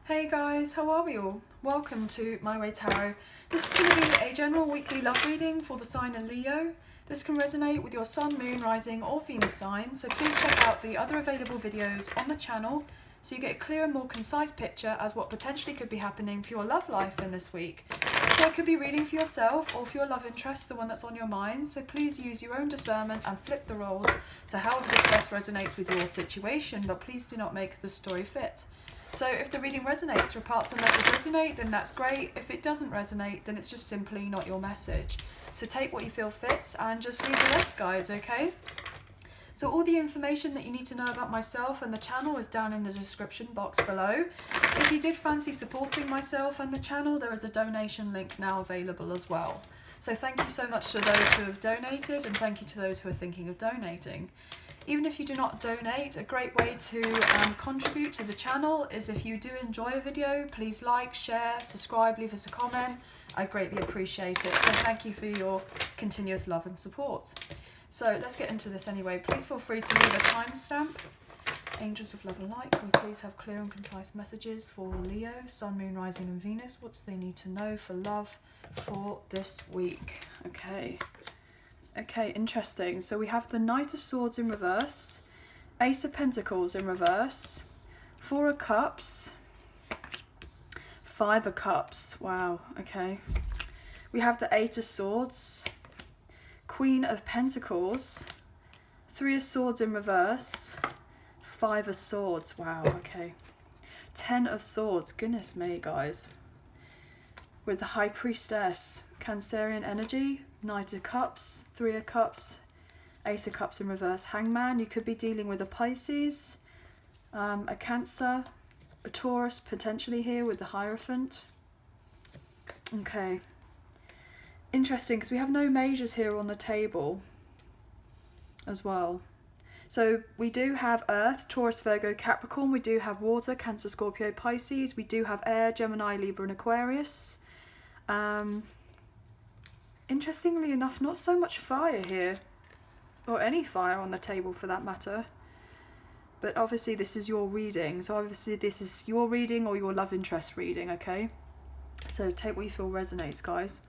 Hey guys, how are we all? Welcome to My Way Tarot. This is going to be a general weekly love reading for the sign of Leo. This can resonate with your Sun, Moon, Rising or Venus sign, so please check out the other available videos on the channel so you get a clearer, more concise picture as what potentially could be happening for your love life in this week. So it could be reading for yourself or for your love interest, the one that's on your mind, so please use your own discernment and flip the roles to however this best resonates with your situation, but please do not make the story fit. So if the reading resonates or parts of the message resonate, then that's great. If it doesn't resonate, then it's just simply not your message. So take what you feel fits and just leave the rest, guys, okay? So all the information that you need to know about myself and the channel is down in the description box below. If you did fancy supporting myself and the channel, there is a donation link now available as well. So thank you so much to those who have donated, and thank you to those who are thinking of donating. Even if you do not donate, a great way to contribute to the channel is if you do enjoy a video, please like, share, subscribe, leave us a comment. I greatly appreciate it. So thank you for your continuous love and support. So let's get into this anyway. Please feel free to leave a timestamp. Angels of love and light, can we please have clear and concise messages for Leo, Sun, Moon, Rising and Venus? What do they need to know for love for this week? Okay, interesting. So we have the Knight of Swords in reverse, Ace of Pentacles in reverse, Four of Cups, Five of Cups. Wow, okay. We have the Eight of Swords, Queen of Pentacles, Three of Swords in reverse, Five of Swords. Wow, okay. 10 of Swords. Goodness me, guys. With the High Priestess, Cancerian energy, Knight of Cups, Three of Cups, Ace of Cups in reverse, Hangman. You could be dealing with a Pisces, a Cancer, a Taurus potentially here with the Hierophant. Okay. Interesting, because we have no majors here on the table as well. So we do have Earth, Taurus, Virgo, Capricorn. We do have Water, Cancer, Scorpio, Pisces. We do have Air, Gemini, Libra and Aquarius. Interestingly enough, not so much fire here, or any fire on the table for that matter. But obviously this is your reading, so obviously this is your reading or your love interest reading, okay? So take what you feel resonates, guys.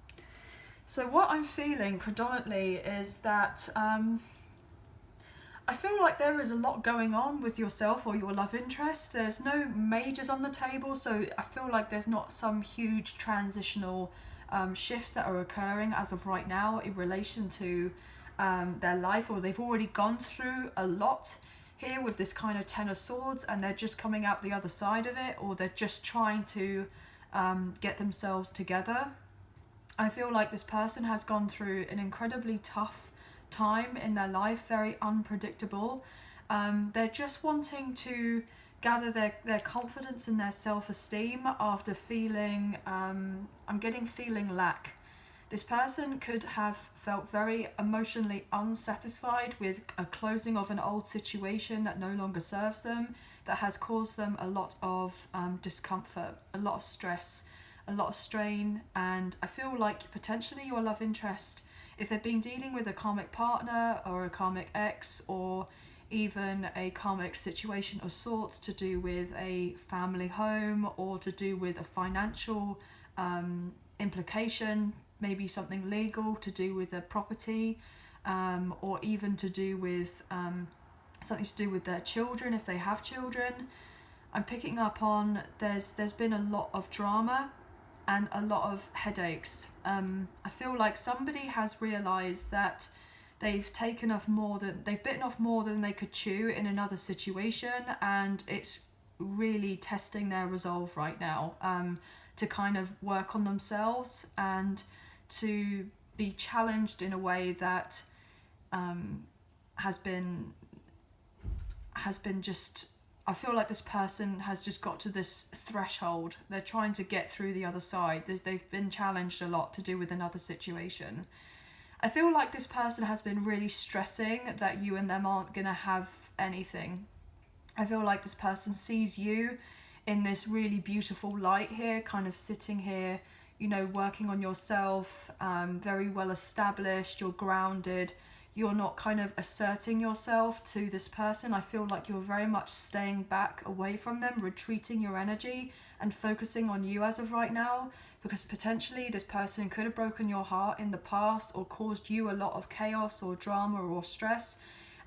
So what I'm feeling predominantly is that I feel like there is a lot going on with yourself or your love interest. There's no majors on the table, so I feel like there's not some huge transitional shifts that are occurring as of right now in relation to their life, or they've already gone through a lot here with this kind of 10 of Swords and they're just coming out the other side of it, or they're just trying to get themselves together. I feel like this person has gone through an incredibly tough time in their life, very unpredictable. They're just wanting to gather their confidence and their self-esteem after feeling, I'm getting feeling lack. This person could have felt very emotionally unsatisfied with a closing of an old situation that no longer serves them, that has caused them a lot of discomfort, a lot of stress, a lot of strain. And I feel like potentially your love interest, if they've been dealing with a karmic partner or a karmic ex, or even a karmic situation of sorts to do with a family home or to do with a financial implication, maybe something legal to do with a property, or even to do with something to do with their children if they have children. I'm picking up on there's been a lot of drama and a lot of headaches. I feel like somebody has realised that they've bitten off more than they could chew in another situation, and it's really testing their resolve right now to kind of work on themselves and to be challenged in a way that has been just, I feel like this person has just got to this threshold. They're trying to get through the other side. They've been challenged a lot to do with another situation. I feel like this person has been really stressing that you and them aren't going to have anything. I feel like this person sees you in this really beautiful light here, kind of sitting here, you know, working on yourself, very well established, you're grounded, you're not kind of asserting yourself to this person. I feel like you're very much staying back away from them, retreating your energy and focusing on you as of right now, because potentially this person could have broken your heart in the past or caused you a lot of chaos or drama or stress.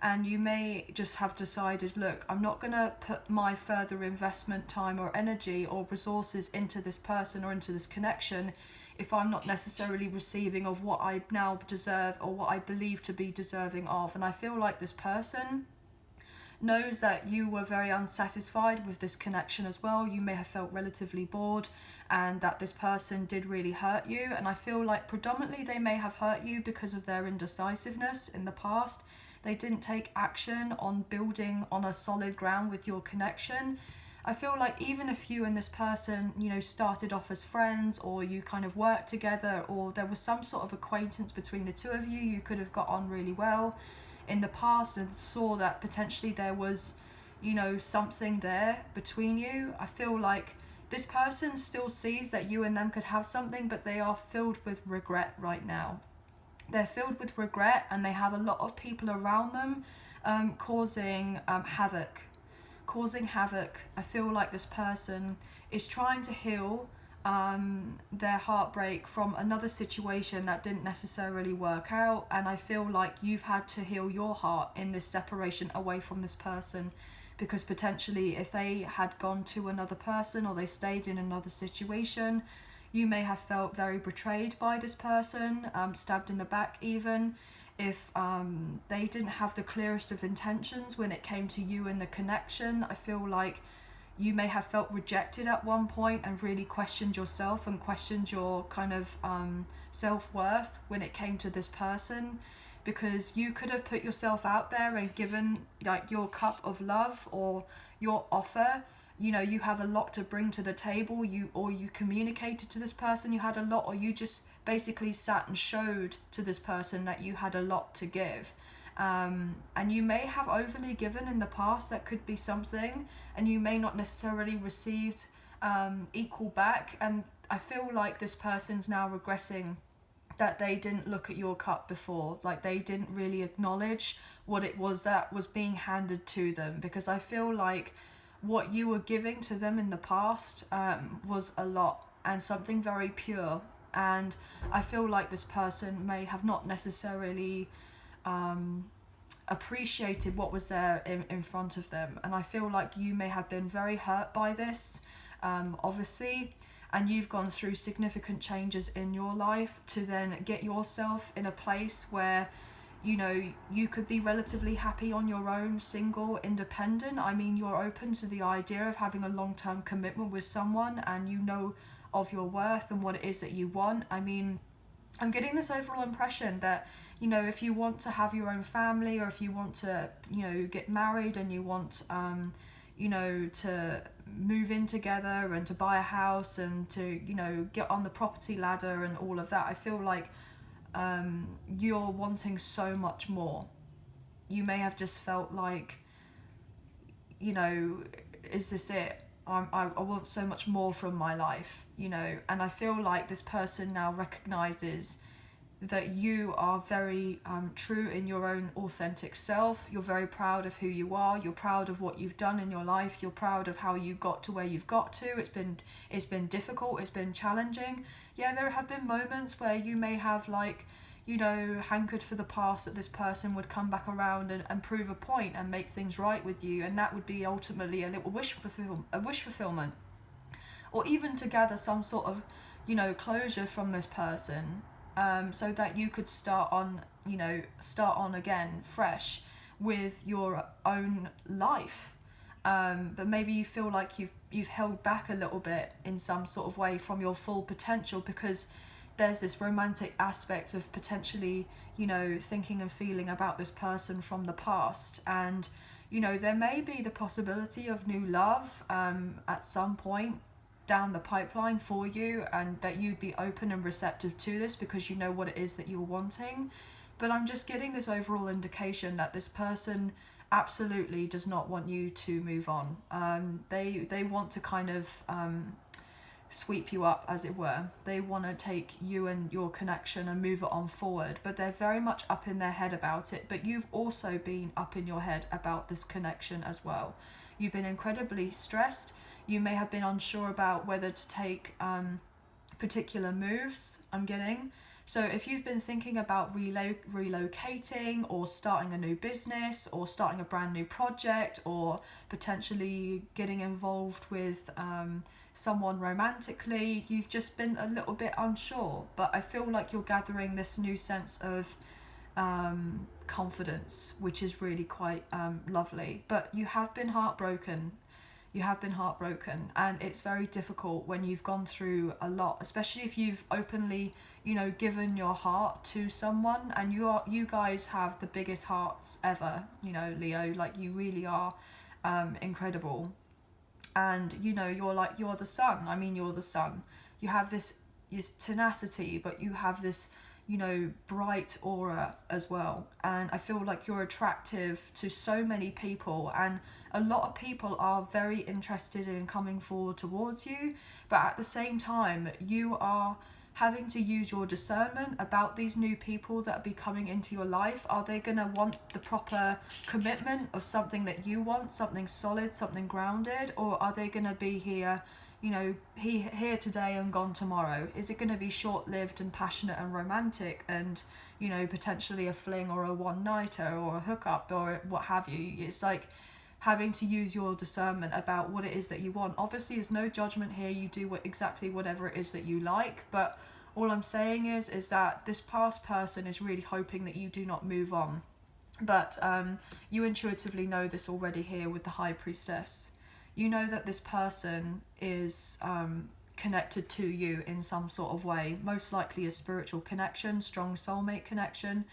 And you may just have decided, look, I'm not going to put my further investment time or energy or resources into this person or into this connection if I'm not necessarily receiving of what I now deserve or what I believe to be deserving of. And I feel like this person knows that you were very unsatisfied with this connection as well. You may have felt relatively bored, and that this person did really hurt you. And I feel like predominantly they may have hurt you because of their indecisiveness in the past. They didn't take action on building on a solid ground with your connection. I feel like even if you and this person, you know, started off as friends, or you kind of worked together, or there was some sort of acquaintance between the two of you, you could have got on really well in the past and saw that potentially there was, you know, something there between you. I feel like this person still sees that you and them could have something, but they are filled with regret right now. They're filled with regret, and they have a lot of people around them causing havoc. I feel like this person is trying to heal their heartbreak from another situation that didn't necessarily work out, and I feel like you've had to heal your heart in this separation away from this person, because potentially if they had gone to another person or they stayed in another situation, you may have felt very betrayed by this person, stabbed in the back even. If they didn't have the clearest of intentions when it came to you and the connection, I feel like you may have felt rejected at one point and really questioned yourself and questioned your kind of self-worth when it came to this person, because you could have put yourself out there and given like your cup of love or your offer. You know, you have a lot to bring to the table, you communicated to this person you had a lot, or you just basically sat and showed to this person that you had a lot to give. And you may have overly given in the past. That could be something, and you may not necessarily received equal back. And I feel like this person's now regretting that they didn't look at your cup before, like they didn't really acknowledge what it was that was being handed to them, because I feel like what you were giving to them in the past was a lot and something very pure. And I feel like this person may have not necessarily appreciated what was there in front of them. And I feel like you may have been very hurt by this, obviously, and you've gone through significant changes in your life to then get yourself in a place where, you know, you could be relatively happy on your own, single, independent. I mean, you're open to the idea of having a long-term commitment with someone, and you know of your worth and what it is that you want. I mean, I'm getting this overall impression that, you know, if you want to have your own family, or if you want to, you know, get married and you want, you know, to move in together and to buy a house and to, you know, get on the property ladder and all of that, I feel like you're wanting so much more. You may have just felt like, you know, is this it? I want so much more from my life, you know. And I feel like this person now recognizes that you are very true in your own authentic self. You're very proud of who you are. You're proud of what you've done in your life. You're proud of how you got to where you've got to. It's been difficult. It's been challenging. Yeah, there have been moments where you may have, like, you know, hankered for the past, that this person would come back around and prove a point and make things right with you, and that would be ultimately a little wish fulfillment, or even to gather some sort of, you know, closure from this person, so that you could start on again fresh with your own life. But maybe you feel like you've held back a little bit in some sort of way from your full potential, because there's this romantic aspect of potentially, you know, thinking and feeling about this person from the past. And, you know, there may be the possibility of new love at some point down the pipeline for you, and that you'd be open and receptive to this because you know what it is that you're wanting. But I'm just getting this overall indication that this person absolutely does not want you to move on. They want to kind of sweep you up, as it were. They want to take you and your connection and move it on forward, but they're very much up in their head about it. But you've also been up in your head about this connection as well. You've been incredibly stressed. You may have been unsure about whether to take particular moves, I'm getting. So if you've been thinking about relocating or starting a new business or starting a brand new project or potentially getting involved with someone romantically, you've just been a little bit unsure. But I feel like you're gathering this new sense of confidence, which is really quite lovely. But you have been heartbroken. You have been heartbroken, and it's very difficult when you've gone through a lot, especially if you've openly, given your heart to someone, and you guys have the biggest hearts ever, Leo. Like, you really are incredible. And you're the sun. I mean, you're the sun. You have this tenacity, but you have this bright aura as well. And I feel like you're attractive to so many people, and a lot of people are very interested in coming forward towards you, but at the same time you are having to use your discernment about these new people that be coming into your life. Are they going to want the proper commitment of something that you want, something solid, something grounded, or are they going to be here here today and gone tomorrow? Is it going to be short-lived and passionate and romantic and, potentially a fling or a one-nighter or a hookup or what have you? It's like having to use your discernment about what it is that you want. Obviously, there's no judgment here. You do exactly whatever it is that you like. But all I'm saying is that this past person is really hoping that you do not move on. But you intuitively know this already here with the High Priestess. You know that this person is connected to you in some sort of way, most likely a spiritual connection, strong soulmate connection.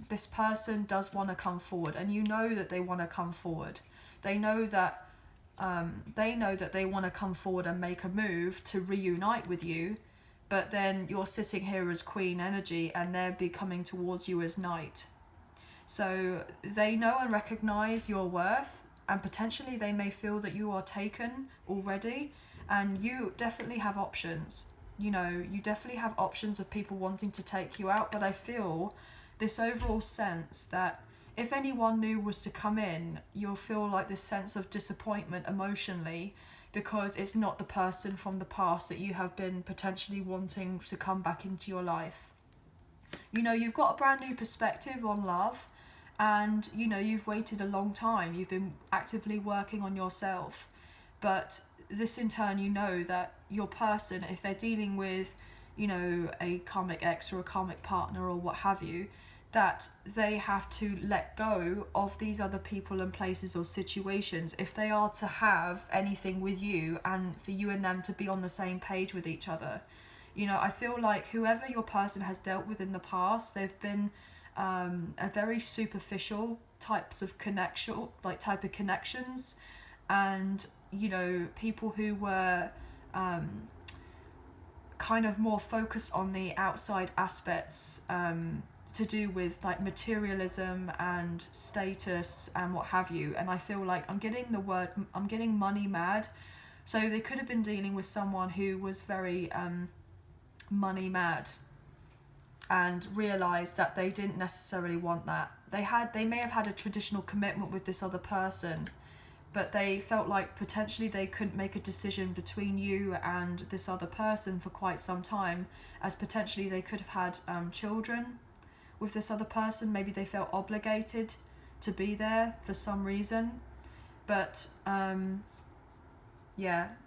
This person does want to come forward, and you know that they want to come forward. They know that they want to come forward and make a move to reunite with you, but then you're sitting here as Queen energy and they're be coming towards you as Knight. So they know and recognize your worth, and potentially they may feel that you are taken already, and you definitely have options. You definitely have options of people wanting to take you out, but I feel this overall sense that if anyone new was to come in, you'll feel like this sense of disappointment emotionally, because it's not the person from the past that you have been potentially wanting to come back into your life. You've got a brand new perspective on love, and you've waited a long time. You've been actively working on yourself, but this in turn, that your person, if they're dealing with a karmic ex or a karmic partner or what have you, that they have to let go of these other people and places or situations if they are to have anything with you, and for you and them to be on the same page with each other. I feel like whoever your person has dealt with in the past, they've been a very superficial type of connections, and people who were kind of more focused on the outside aspects, to do with like materialism and status and what have you. And I feel like I'm getting money mad. So they could have been dealing with someone who was very money mad, and realised that they didn't necessarily want that. They may have had a traditional commitment with this other person, but they felt like potentially they couldn't make a decision between you and this other person for quite some time, as potentially they could have had children with this other person. Maybe they felt obligated to be there for some reason. But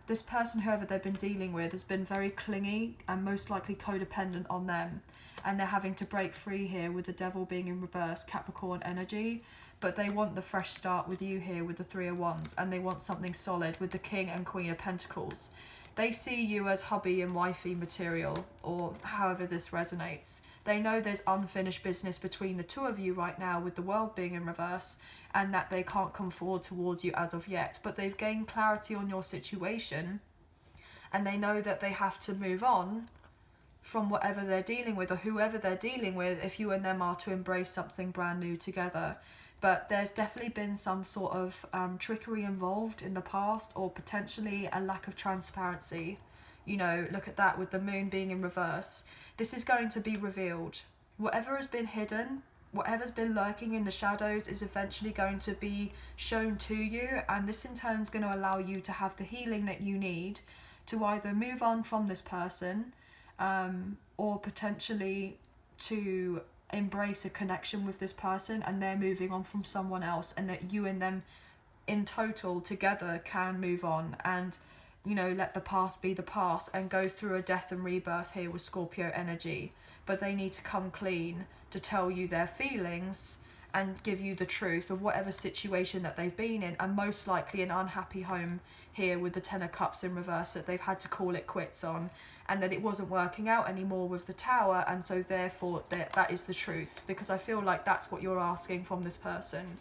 this person, whoever they've been dealing with, has been very clingy and most likely codependent on them, and they're having to break free here with the Devil being in reverse, Capricorn energy. But they want the fresh start with you here with the Three of Wands, and they want something solid with the King and Queen of Pentacles. They see you as hubby and wifey material, or however this resonates. They know there's unfinished business between the two of you right now with the World being in reverse, and that they can't come forward towards you as of yet. But they've gained clarity on your situation, and they know that they have to move on from whatever they're dealing with, or whoever they're dealing with, if you and them are to embrace something brand new together. But there's definitely been some sort of trickery involved in the past, or potentially a lack of transparency. you know, look at that with the moon being in reverse. This is going to be revealed. Whatever has been hidden, whatever's been lurking in the shadows is eventually going to be shown to you, and this in turn is going to allow you to have the healing that you need to either move on from this person, or potentially to embrace a connection with this person and they're moving on from someone else, and that you and them in total together can move on and, you know, let the past be the past and go through a death and rebirth here with Scorpio energy. But they need to come clean to tell you their feelings and give you the truth of whatever situation that they've been in, and most likely an unhappy home here with the Ten of Cups in reverse that they've had to call it quits on, and that it wasn't working out anymore with the Tower, and so therefore that is the truth. Because I feel like that's what you're asking from this person,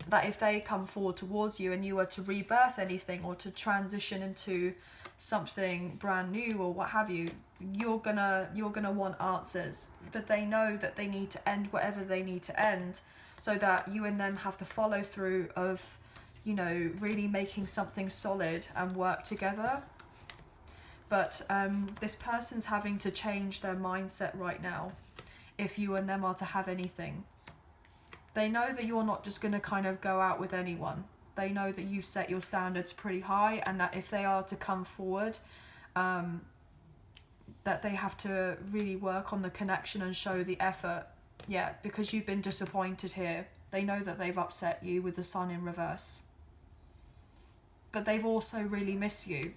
that if they come forward towards you and you were to rebirth anything or to transition into something brand new or what have you, you're gonna want answers. But they know that they need to end whatever they need to end, so that you and them have the follow through of, you know, really making something solid and work together. But this person's having to change their mindset right now if you and them are to have anything. They know that you're not just going to kind of go out with anyone. They know that you've set your standards pretty high, and that if they are to come forward, that they have to really work on the connection and show the effort. Yeah, because you've been disappointed here. They know that they've upset you with the Sun in reverse. But they've also really missed you.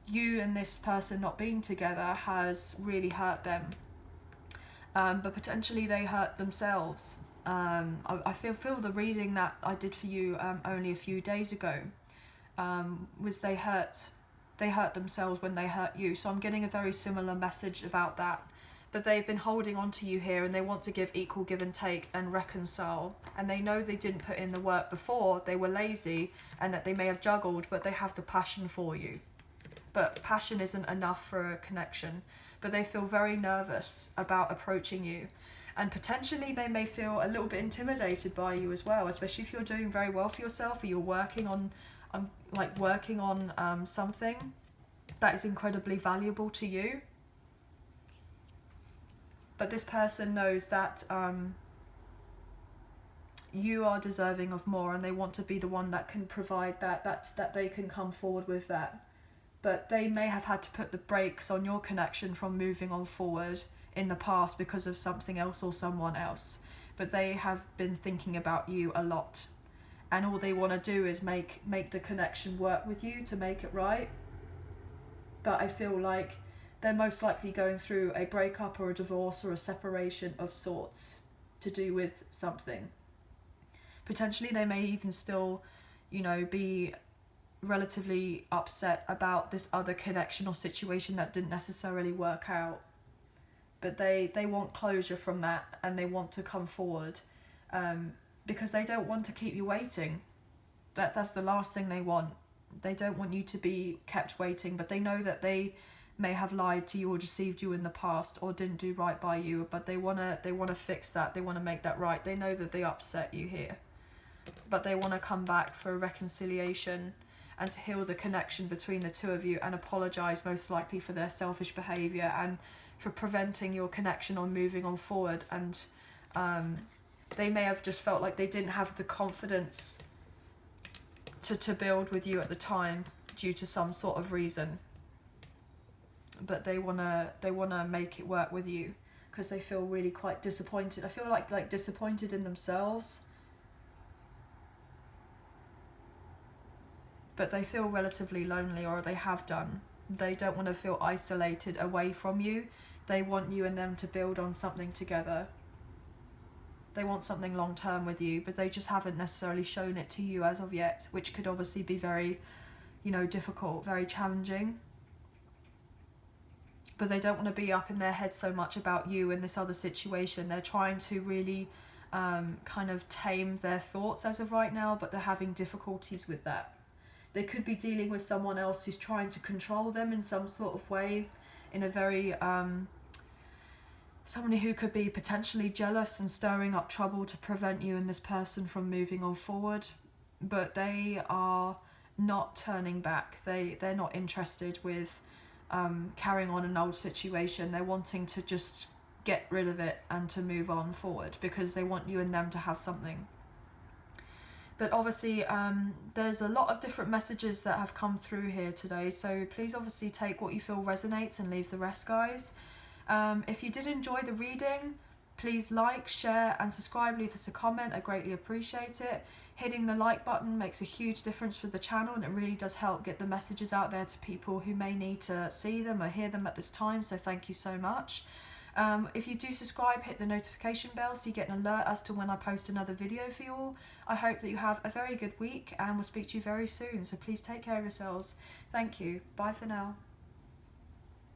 You and this person not being together has really hurt them. But potentially they hurt themselves. I feel the reading that I did for you only a few days ago was they hurt themselves when they hurt you. So I'm getting a very similar message about that. But they've been holding on to you here, and they want to give equal give and take and reconcile. And they know they didn't put in the work before, they were lazy, and that they may have juggled, but they have the passion for you. But passion isn't enough for a connection. But they feel very nervous about approaching you. And potentially they may feel a little bit intimidated by you as well, especially if you're doing very well for yourself, or you're working on something that is incredibly valuable to you. But this person knows that you are deserving of more, and they want to be the one that can provide that they can come forward with that. But they may have had to put the brakes on your connection from moving on forward in the past because of something else or someone else. But they have been thinking about you a lot, and all they want to do is make the connection work with you to make it right. But I feel like they're most likely going through a breakup or a divorce or a separation of sorts to do with something. Potentially they may even still, you know, be relatively upset about this other connection or situation that didn't necessarily work out. But they want closure from that, and they want to come forward because they don't want to keep you waiting. That's the last thing they want. They don't want you to be kept waiting, but they know that they may have lied to you or deceived you in the past or didn't do right by you, but they want to fix that. They want to make that right. They know that they upset you here, but they want to come back for a reconciliation and to heal the connection between the two of you, and apologize most likely for their selfish behavior and for preventing your connection on moving on forward. And they may have just felt like they didn't have the confidence to build with you at the time due to some sort of reason. But they wanna make it work with you because they feel really quite disappointed. I feel like disappointed in themselves, but they feel relatively lonely, or they have done. They don't want to feel isolated away from you. They want you and them to build on something together. They want something long term with you, but they just haven't necessarily shown it to you as of yet, which could obviously be very, you know, difficult, very challenging. But they don't want to be up in their head so much about you in this other situation. They're trying to really kind of tame their thoughts as of right now, but they're having difficulties with that. They could be dealing with someone else who's trying to control them in some sort of way, in a very somebody who could be potentially jealous and stirring up trouble to prevent you and this person from moving on forward. But they are not turning back. They're not interested with carrying on an old situation. They're wanting to just get rid of it and to move on forward because they want you and them to have something. But obviously there's a lot of different messages that have come through here today, so please obviously take what you feel resonates and leave the rest, guys. If you did enjoy the reading, please like, share and subscribe, leave us a comment, I greatly appreciate it. Hitting the like button makes a huge difference for the channel, and it really does help get the messages out there to people who may need to see them or hear them at this time, so thank you so much. If you do subscribe, hit the notification bell so you get an alert as to when I post another video for you all. I hope that you have a very good week and we'll speak to you very soon, so please take care of yourselves. Thank you. Bye for now.